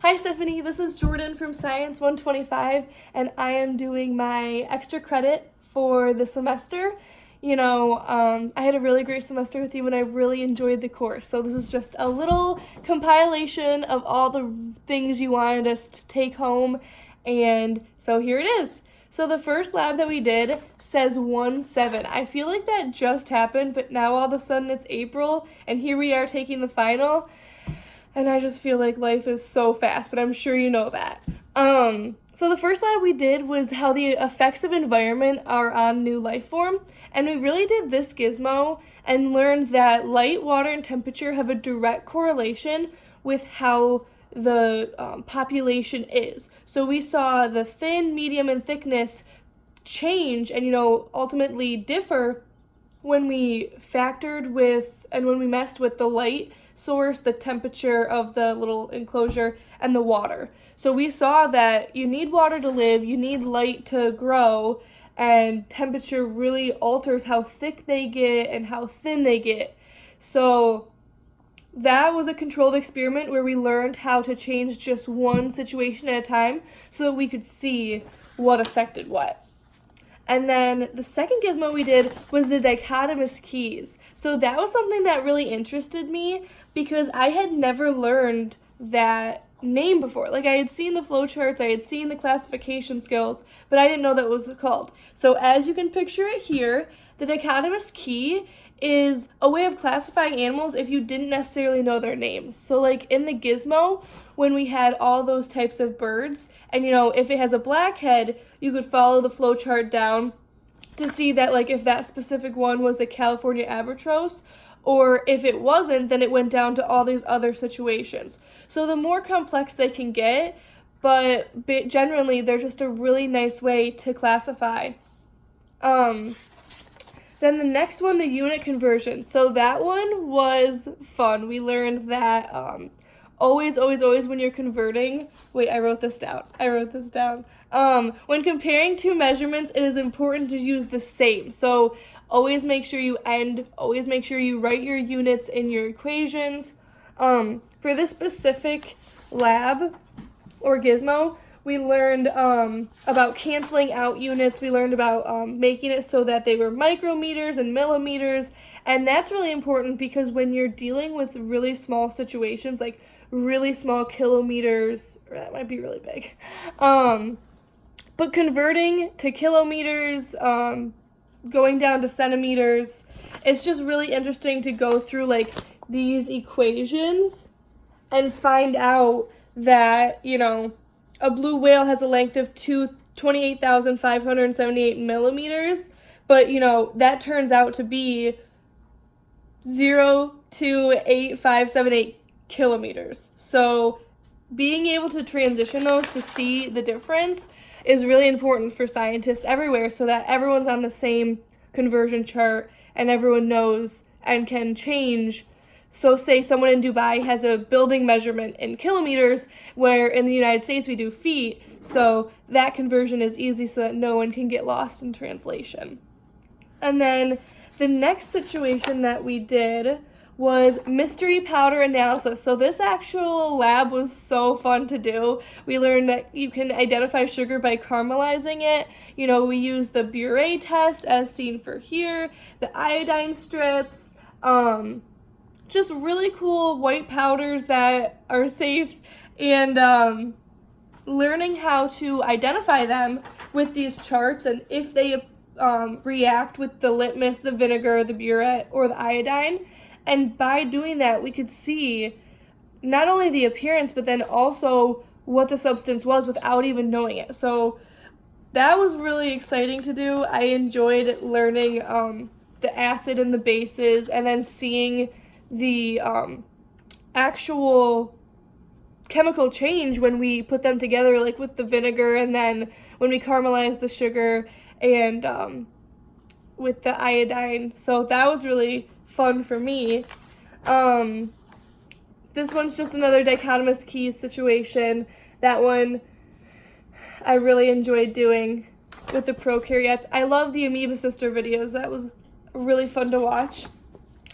Hi Stephanie, this is Jordyn from Science 125, and I am doing my extra credit for the semester. I had a really great semester with you and I really enjoyed the course. So this is just a little compilation of all the things you wanted us to take home, and so here it is. So the first lab that we did says 1-7. I feel like that just happened, but now all of a sudden it's April, and here we are taking the final. And I just feel like life is so fast, but I'm sure you know that. So the first lab we did was how the effects of environment are on new life form. And we really did this gizmo and learned that light, water, and temperature have a direct correlation with how the population is. So we saw the thin, medium, and thickness change and, ultimately differ when we factored with and when we messed with the light source, the temperature of the little enclosure, and the water. So we saw that you need water to live, you need light to grow, and temperature really alters how thick they get and how thin they get. So that was a controlled experiment where we learned how to change just one situation at a time so that we could see what affected what. And then the second gizmo we did was the dichotomous keys. So that was something that really interested me because I had never learned that name before. Like, I had seen the flowcharts, I had seen the classification skills, but I didn't know that was called. So as you can picture it here, the dichotomous key is a way of classifying animals if you didn't necessarily know their names. So like in the gizmo, when we had all those types of birds, and if it has a black head, you could follow the flowchart down to see that like if that specific one was a California albatross, or if it wasn't, then it went down to all these other situations. So the more complex they can get, but generally they're just a really nice way to classify. Then the next one, the unit conversion. So that one was fun. We learned that always when you're converting, I wrote this down. When comparing two measurements, it is important to use the same. So always make sure you write your units in your equations. For this specific lab or gizmo, we learned about canceling out units. We learned about making it so that they were micrometers and millimeters. And that's really important because when you're dealing with really small situations, like really small kilometers, or that might be really big, but converting to kilometers, going down to centimeters, it's just really interesting to go through like these equations and find out that, a blue whale has a length of 28,578 millimeters, but, that turns out to be 0.28578 kilometers. So being able to transition those to see the difference is really important for scientists everywhere so that everyone's on the same conversion chart and everyone knows and can change. So say someone in Dubai has a building measurement in kilometers, where in the United States we do feet, so that conversion is easy so that no one can get lost in translation. And then the next situation that we did was mystery powder analysis. So this actual lab was so fun to do. We learned that you can identify sugar by caramelizing it. We used the Buret test as seen for here, the iodine strips, just really cool white powders that are safe, and learning how to identify them with these charts and if they react with the litmus, the vinegar, the Buret, or the iodine. And by doing that, we could see not only the appearance, but then also what the substance was without even knowing it. So that was really exciting to do. I enjoyed learning the acid and the bases, and then seeing the actual chemical change when we put them together, like with the vinegar, and then when we caramelize the sugar and with the iodine. So that was really fun for me. This one's just another dichotomous keys situation. That one I really enjoyed doing with the prokaryotes. I love the Amoeba Sister videos. That was really fun to watch.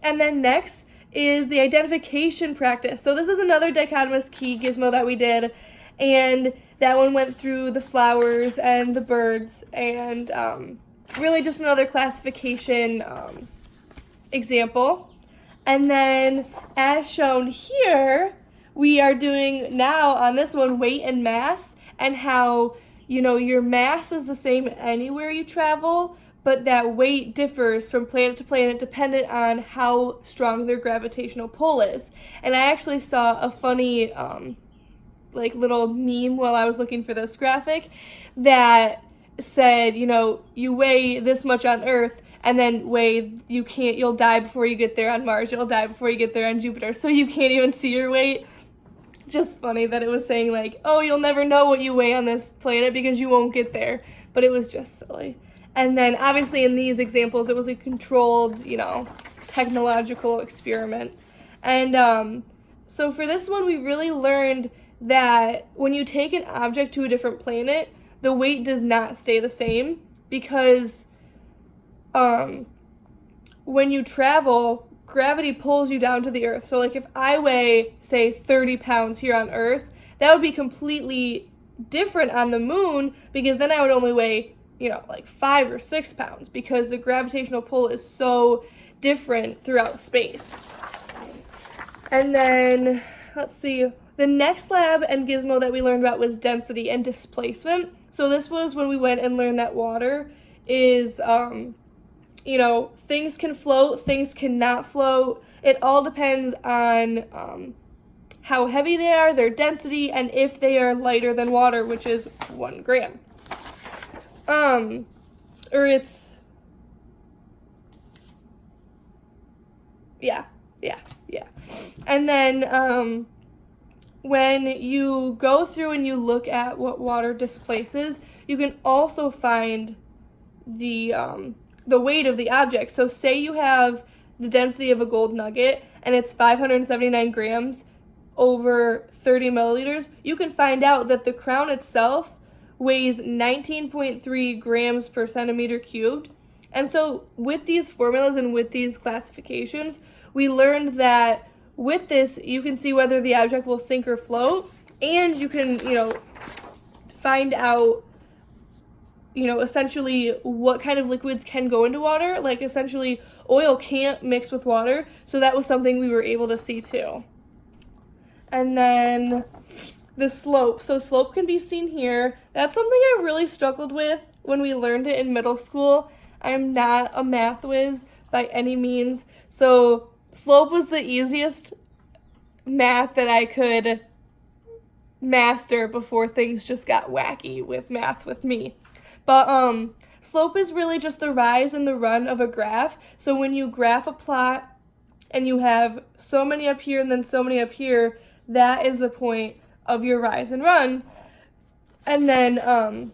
And then next is the identification practice. So this is another dichotomous key gizmo that we did, and that one went through the flowers and the birds, and really just another classification example. And then as shown here, we are doing now on this one weight and mass, and how, you know, your mass is the same anywhere you travel, but that weight differs from planet to planet dependent on how strong their gravitational pull is. And I actually saw a funny like little meme while I was looking for this graphic that said, you know, you weigh this much on Earth, and then you'll die before you get there on Mars, you'll die before you get there on Jupiter, so you can't even see your weight. Just funny that it was saying like, oh, you'll never know what you weigh on this planet because you won't get there, but it was just silly. And then obviously in these examples, it was a controlled, you know, technological experiment. And so for this one, we really learned that when you take an object to a different planet, the weight does not stay the same, because when you travel, gravity pulls you down to the Earth. So like if I weigh, say, 30 pounds here on Earth, that would be completely different on the moon, because then I would only weigh, you know, like 5 or 6 pounds, because the gravitational pull is so different throughout space. And then, let's see, the next lab and gizmo that we learned about was density and displacement. So this was when we went and learned that water is, you know, things can float, things cannot float. It all depends on how heavy they are, their density, and if they are lighter than water, which is 1 gram. Or it's, yeah. And then, when you go through and you look at what water displaces, you can also find the weight of the object. So say you have the density of a gold nugget and it's 579 grams over 30 milliliters, you can find out that the crown itself weighs 19.3 grams per centimeter cubed. And so with these formulas and with these classifications, we learned that with this, you can see whether the object will sink or float, and you can, you know, find out, you know, essentially what kind of liquids can go into water. Like essentially oil can't mix with water, so that was something we were able to see too. And then the slope. So slope can be seen here. That's something I really struggled with when we learned it in middle school. I'm not a math whiz by any means, so slope was the easiest math that I could master before things just got wacky with math with me. But slope is really just the rise and the run of a graph. So when you graph a plot and you have so many up here and then so many up here, that is the point of your rise and run. And then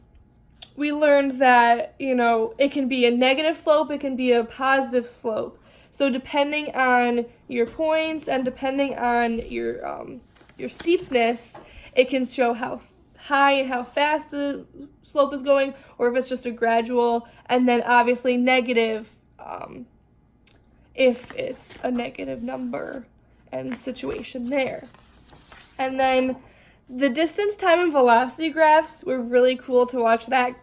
we learned that, you know, it can be a negative slope, it can be a positive slope. So depending on your points and depending on your steepness, it can show how high and how fast the slope is going, or if it's just a gradual, and then obviously negative if it's a negative number and situation there. And then the distance, time, and velocity graphs were really cool to watch that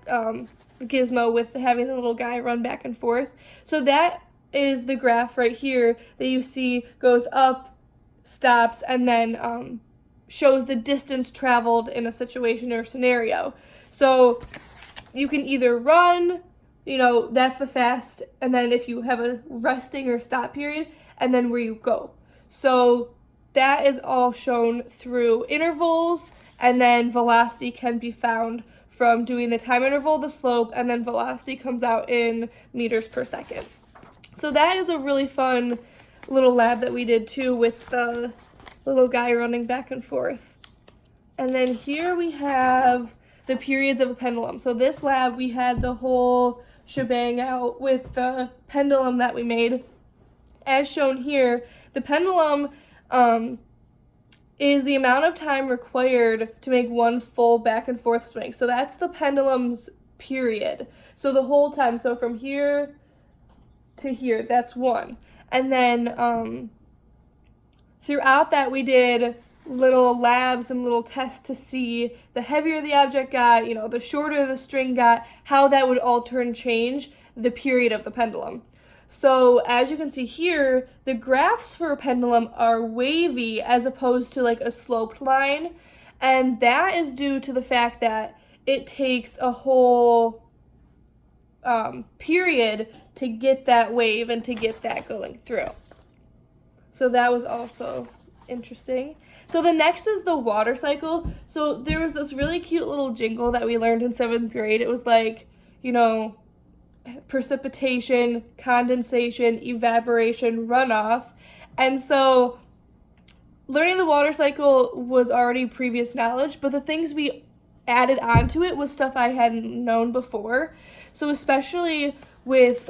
gizmo with having the little guy run back and forth. So that is the graph right here that you see goes up, stops, and then shows the distance traveled in a situation or scenario. So you can either run, you know, that's the fast, and then if you have a resting or stop period, and then where you go. So that is all shown through intervals, and then velocity can be found from doing the time interval, the slope, and then velocity comes out in meters per second. So that is a really fun little lab that we did too, with the little guy running back and forth. And then here we have the periods of a pendulum. So this lab, we had the whole shebang out with the pendulum that we made. As shown here, the pendulum is the amount of time required to make one full back and forth swing. So that's the pendulum's period. So the whole time, so from here to here, that's 1. And then throughout that we did little labs and little tests to see the heavier the object got, the shorter the string got, how that would alter and change the period of the pendulum. So as you can see here, the graphs for a pendulum are wavy as opposed to like a sloped line. And that is due to the fact that it takes a whole period to get that wave and to get that going through. So that was also interesting. So the next is the water cycle. So there was this really cute little jingle that we learned in 7th grade. It was like, precipitation, condensation, evaporation, runoff. And so learning the water cycle was already previous knowledge, but the things we added onto it was stuff I hadn't known before. So especially with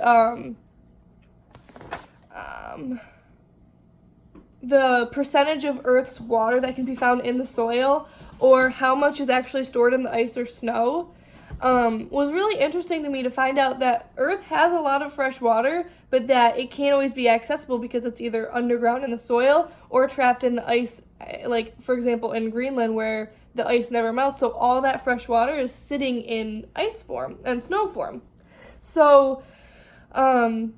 the percentage of Earth's water that can be found in the soil, or how much is actually stored in the ice or snow, was really interesting to me to find out that Earth has a lot of fresh water, but that it can't always be accessible because it's either underground in the soil or trapped in the ice, like, for example, in Greenland where the ice never melts, so all that fresh water is sitting in ice form and snow form. So, the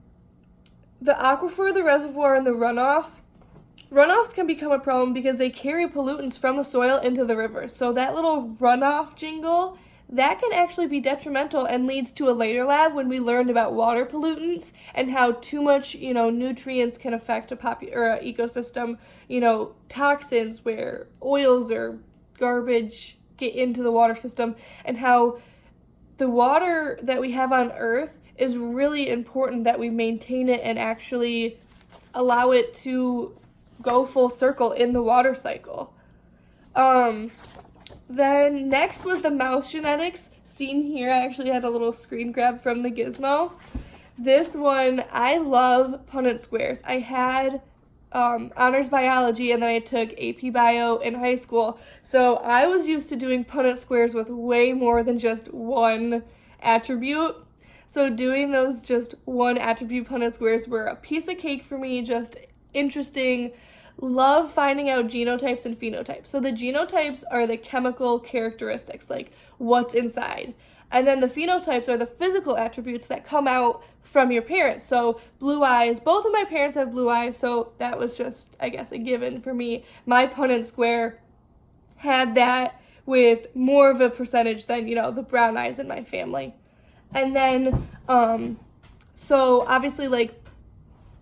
aquifer, the reservoir, and the runoffs can become a problem because they carry pollutants from the soil into the rivers. So that little runoff jingle, that can actually be detrimental and leads to a later lab when we learned about water pollutants and how too much, nutrients can affect a ecosystem, toxins where oils or garbage get into the water system, and how the water that we have on Earth is really important that we maintain it and actually allow it to go full circle in the water cycle. Then next was the mouse genetics. Seen here, I actually had a little screen grab from the gizmo. This one, I love Punnett squares. I had honors biology, and then I took AP Bio in high school. So I was used to doing Punnett squares with way more than just one attribute. So doing those just one attribute Punnett squares were a piece of cake for me, just interesting. Love finding out genotypes and phenotypes. So the genotypes are the chemical characteristics, like what's inside. And then the phenotypes are the physical attributes that come out from your parents. So blue eyes, both of my parents have blue eyes, so that was just, I guess, a given for me. My Punnett square had that with more of a percentage than, the brown eyes in my family. And then, so obviously, like,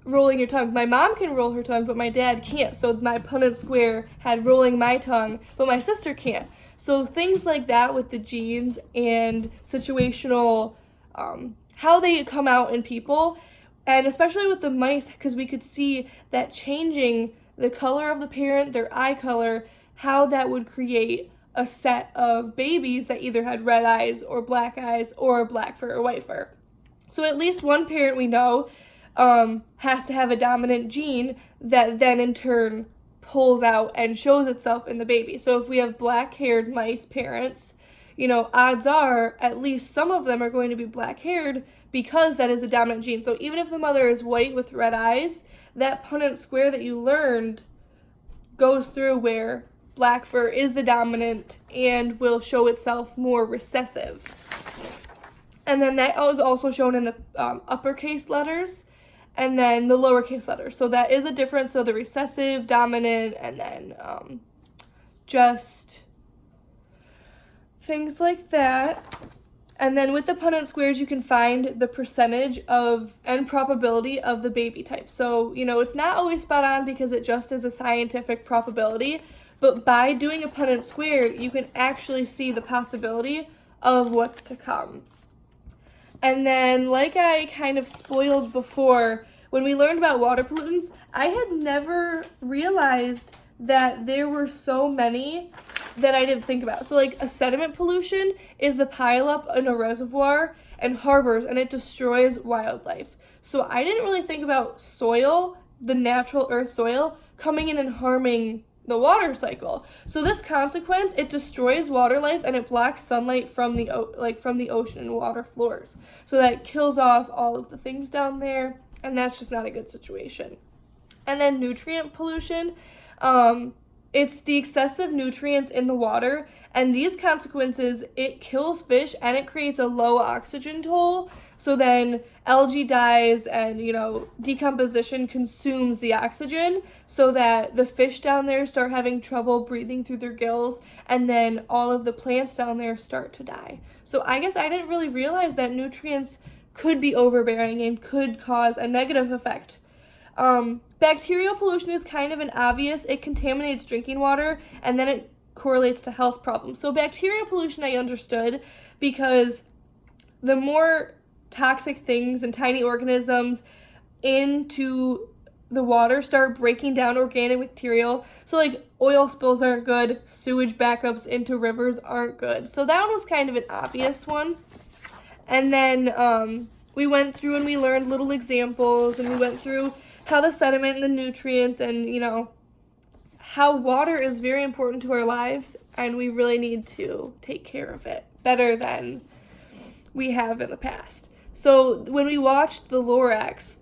rolling your tongue. My mom can roll her tongue, but my dad can't. So my Punnett square had rolling my tongue, but my sister can't. So things like that with the genes and situational, how they come out in people, and especially with the mice, because we could see that changing the color of the parent, their eye color, how that would create a set of babies that either had red eyes or black fur or white fur. So at least one parent we know has to have a dominant gene that then in turn pulls out and shows itself in the baby. So if we have black-haired mice parents, odds are at least some of them are going to be black-haired because that is a dominant gene. So even if the mother is white with red eyes, that Punnett square that you learned goes through where black fur is the dominant and will show itself more recessive. And then that was also shown in the uppercase letters, and then the lowercase letters. So that is a difference. So the recessive, dominant, and then just things like that. And then with the Punnett squares, you can find the percentage of and probability of the baby type. So, it's not always spot on because it just is a scientific probability, but by doing a Punnett square, you can actually see the possibility of what's to come. And then, like I kind of spoiled before, when we learned about water pollutants, I had never realized that there were so many that I didn't think about. So, like, a sediment pollution is the pileup in a reservoir and harbors, and it destroys wildlife. So I didn't really think about soil, the natural earth soil, coming in and harming the water cycle. So this consequence, it destroys water life and it blocks sunlight from the ocean and water floors. So that kills off all of the things down there, and that's just not a good situation. And then nutrient pollution, It's the excessive nutrients in the water, and these consequences, it kills fish and it creates a low oxygen toll. So then algae dies and, decomposition consumes the oxygen so that the fish down there start having trouble breathing through their gills, and then all of the plants down there start to die. So I guess I didn't really realize that nutrients could be overbearing and could cause a negative effect. Bacterial pollution is kind of an obvious. It contaminates drinking water, and then it correlates to health problems. So bacterial pollution I understood, because the more toxic things and tiny organisms into the water start breaking down organic material. So like oil spills aren't good, sewage backups into rivers aren't good. So that one was kind of an obvious one. And then we went through and we learned little examples, and we went through how the sediment and the nutrients and, how water is very important to our lives, and we really need to take care of it better than we have in the past. So when we watched the Lorax,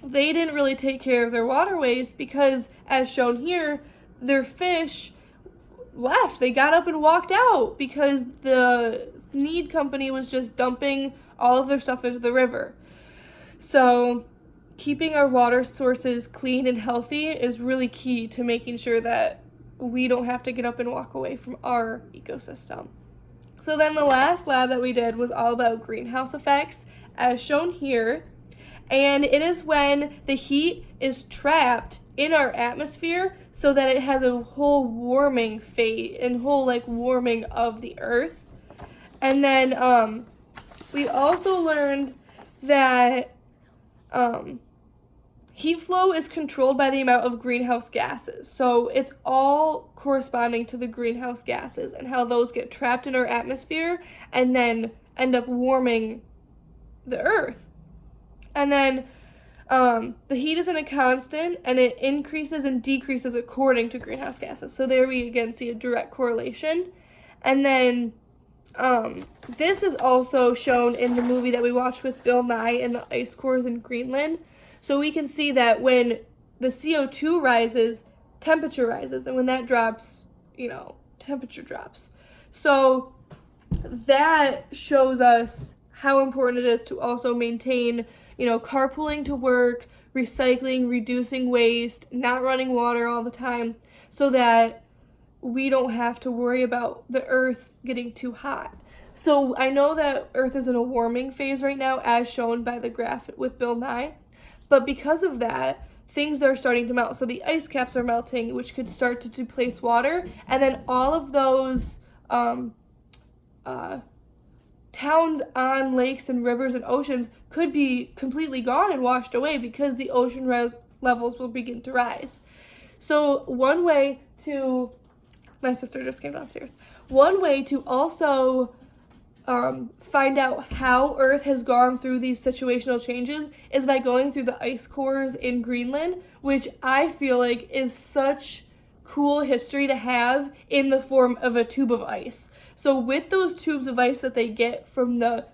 they didn't really take care of their waterways because, as shown here, their fish left. They got up and walked out because the Need Company was just dumping all of their stuff into the river. So keeping our water sources clean and healthy is really key to making sure that we don't have to get up and walk away from our ecosystem. So then the last lab that we did was all about greenhouse effects, as shown here. And it is when the heat is trapped in our atmosphere so that it has a whole warming phase and whole warming of the earth. And then we also learned that heat flow is controlled by the amount of greenhouse gases. So it's all corresponding to the greenhouse gases and how those get trapped in our atmosphere and then end up warming the earth. And then the heat isn't a constant, and it increases and decreases according to greenhouse gases. So there we again see a direct correlation. And then this is also shown in the movie that we watched with Bill Nye and the ice cores in Greenland. So we can see that when the CO2 rises, temperature rises, and when that drops, temperature drops. So that shows us how important it is to also maintain, carpooling to work, recycling, reducing waste, not running water all the time, so that we don't have to worry about the earth getting too hot. So I know that earth is in a warming phase right now, as shown by the graph with Bill Nye. But because of that, things are starting to melt. So the ice caps are melting, which could start to displace water. And then all of those towns on lakes and rivers and oceans could be completely gone and washed away because the ocean levels will begin to rise. So one way to... My sister just came downstairs. One way to also find out how Earth has gone through these situational changes is by going through the ice cores in Greenland, which I feel like is such cool history to have in the form of a tube of ice. So with those tubes of ice that they get from the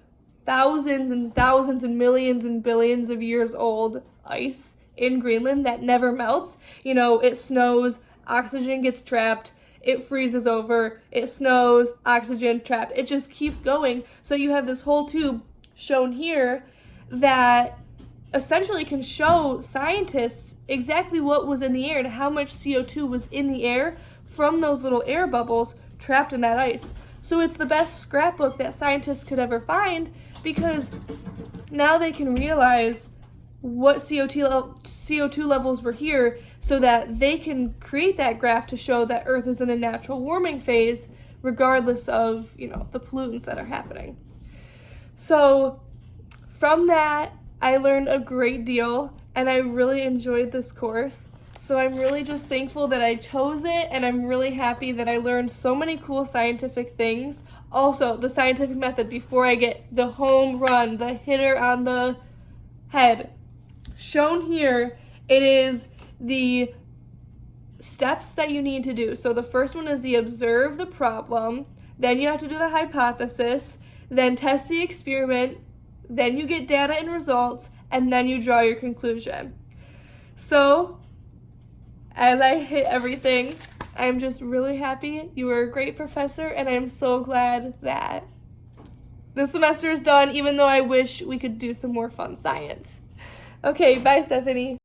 thousands and thousands and millions and billions of years old ice in Greenland that never melts, it snows, oxygen gets trapped, it freezes over, it snows, oxygen trapped. It just keeps going. So you have this whole tube shown here that essentially can show scientists exactly what was in the air and how much CO2 was in the air from those little air bubbles trapped in that ice. So it's the best scrapbook that scientists could ever find, because now they can realize what CO2 levels were here so that they can create that graph to show that Earth is in a natural warming phase regardless of, the pollutants that are happening. So from that, I learned a great deal and I really enjoyed this course. So I'm really just thankful that I chose it, and I'm really happy that I learned so many cool scientific things. Also, the scientific method before I get the home run, the hitter on the head. Shown here, it is the steps that you need to do. So the first one is the observe the problem, then you have to do the hypothesis, then test the experiment, then you get data and results, and then you draw your conclusion. So as I hit everything. I'm just really happy. You were a great professor, and I'm so glad that this semester is done, even though I wish we could do some more fun science. Okay, bye, Stephanie.